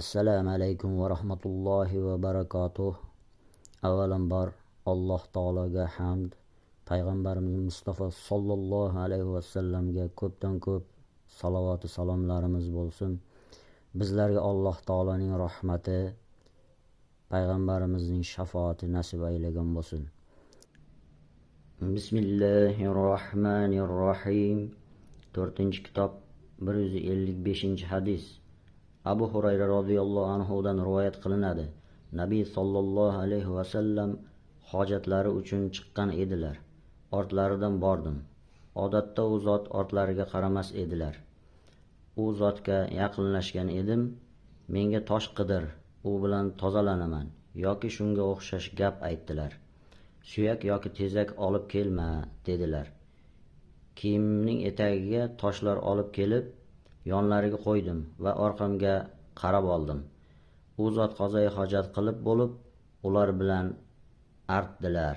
Assalomu alaykum va rahmatullohi va barakatuh. Avvalambor Alloh taologa hamd, payg'ambarimiz Mustafa sallallohu alayhi va sallamga ko'pdan ko'p salovat va salomlarimiz bo'lsin. Bizlarga Alloh taoloning rahmati, payg'ambarimizning shafoati nasib aylagan bo'lsin. Bismillahirrohmanirrohim. 4-kitob 155-hadis. Abu Hurayra radhiyallohu anhudan rivoyat qilinadi. Nabiy sallallohu alayhi va sallam hojatlari uchun chiqqan edilar. Ortlaridan bordim. Odatda u zot ortlariga qaramas edilar. U zotga yaqinlashgan edim. Menga tosh qidir, u bilan tozalanaman yoki shunga o'xshash gap aytdilar. Suyak yoki tezak olib kelma dedilar. Kiyimning etagiga toshlar olib kelib yonlariga qo'ydim va orqamga qarab oldim. U zot qazoi hojat qilib bo'lib, ular bilan artdilar.